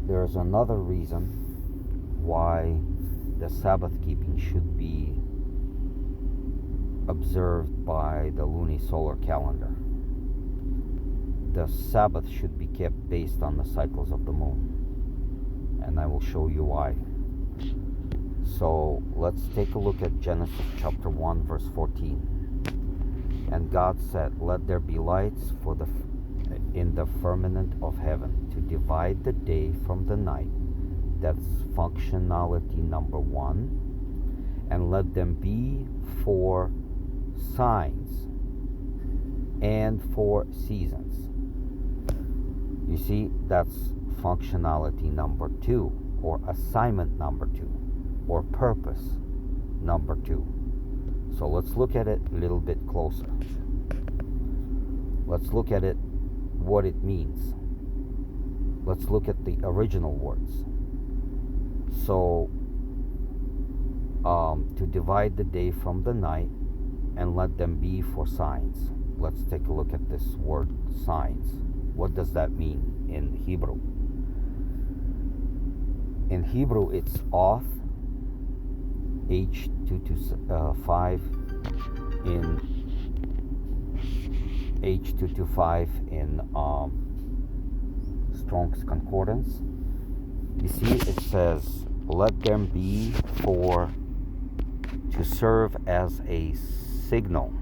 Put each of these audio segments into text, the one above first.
there's another reason why the Sabbath keeping should be observed by the Luni-Solar calendar. The Sabbath should be kept based on the cycles of the moon, and I will show you why. So let's take a look at Genesis chapter 1 verse 14. And God said, "Let there be lights in the firmament of heaven to divide the day from the night." That's functionality number 1. And let them be for signs and for seasons. You see, that's functionality number 2, or assignment number 2, or purpose number 2. So let's look at it a little bit closer. Let's look at it, what it means. Let's look at the original words. So, to divide the day from the night and let them be for signs. Let's take a look at this word, signs. What does that mean in Hebrew? In Hebrew, it's oth, H225 in H225 in Strong's Concordance. You see, it says, "Let them be for to serve as a signal,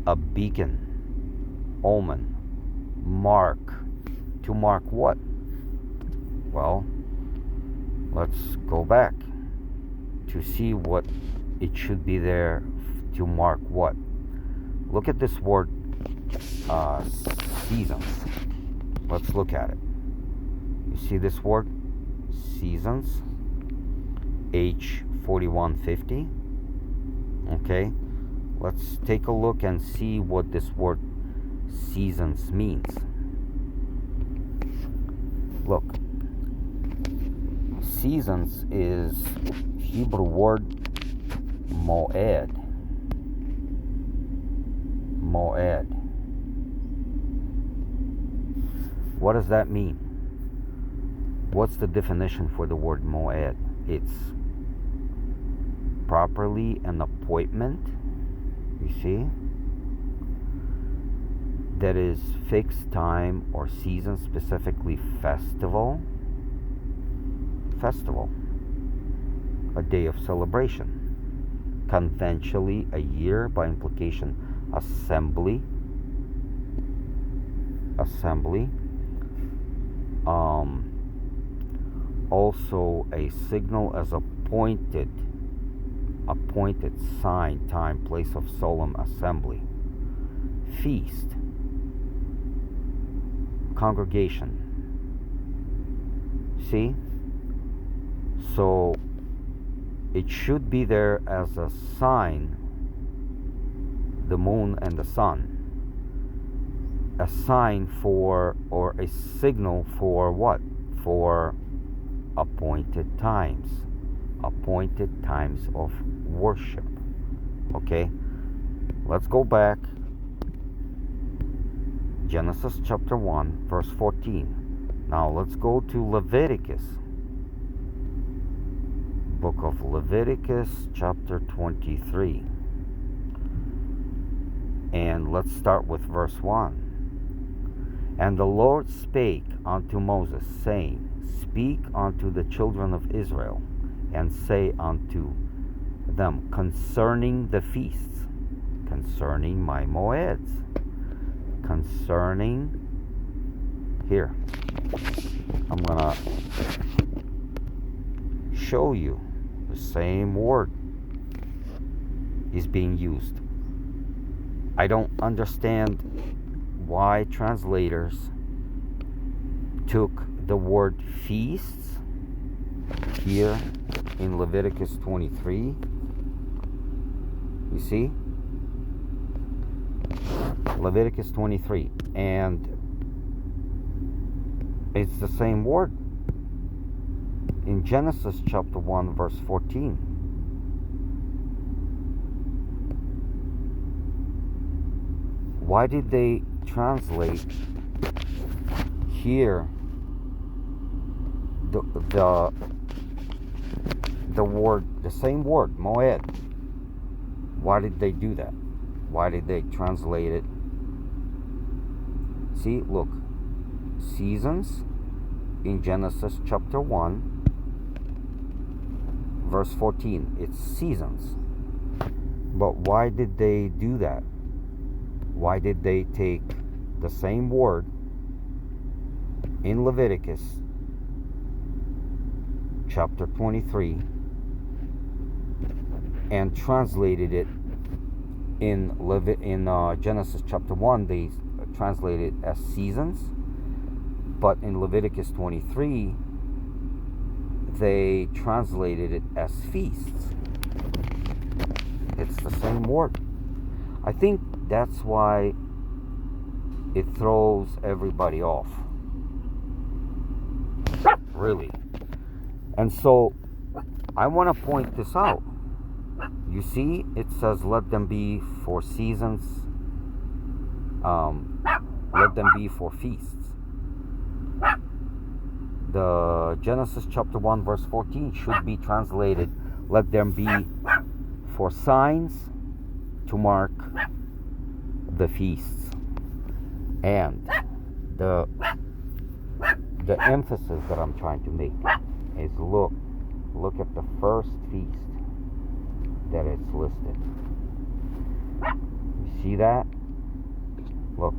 a beacon, omen, mark." To mark what? Well, let's go back to see what it should be there to mark what. Look at this word, seasons. Let's look at it. You see this word, seasons, H4150. Okay, let's take a look and see what this word seasons means. Look, seasons is Hebrew word moed. Moed. What does that mean? What's the definition for the word moed? It's properly an appointment, you see, that is fixed time or season, specifically festival, a day of celebration, conventionally a year, by implication assembly, also a signal as appointed sign, time, place of solemn assembly, feast, congregation. See? So it should be there as a sign, the moon and the sun, a sign for, or a signal for what? For appointed times of worship. Okay, let's go back. Genesis chapter 1 verse 14. Now let's go to Leviticus, book of Leviticus chapter 23, and let's start with verse 1. "And the Lord spake unto Moses, saying, Speak unto the children of Israel, and say unto them concerning the feasts," concerning my moeds, concerning, here, I'm gonna show you the same word is being used. I don't understand why translators took the word feasts here in Leviticus 23. You see? Leviticus 23. And it's the same word in Genesis chapter 1 verse 14. Why did they translate here the the same word, moed. Why did they do that? Why did they translate it? See, look, seasons in Genesis chapter 1, verse 14. It's seasons. But why did they do that? Why did they take the same word in Leviticus chapter 23 and translated it in Genesis chapter 1? They translated it as seasons, but in Leviticus 23 they translated it as feasts. It's the same word. I think that's why it throws everybody off, really. And so I want to point this out. You see, it says, let them be for seasons, let them be for feasts. The Genesis chapter 1 verse 14 should be translated, let them be for signs to mark the feasts. And the emphasis that I'm trying to make is look at the first feast that it's listed. You see that? Look.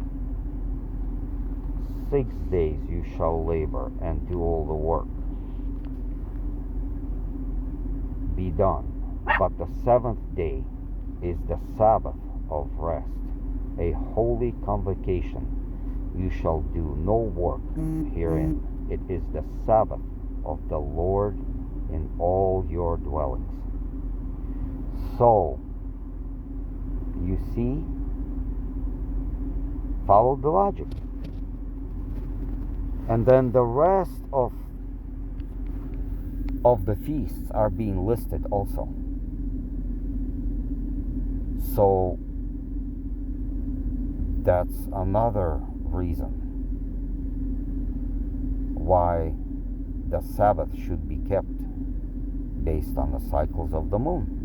6 days you shall labor and do all the work be done. But the 7th day is the Sabbath of rest, a holy convocation. You shall do no work herein. It is the Sabbath of the Lord in all your dwellings. So, you see, follow the logic. And then the rest of the feasts are being listed also. So that's another reason why the Sabbath should be kept based on the cycles of the moon.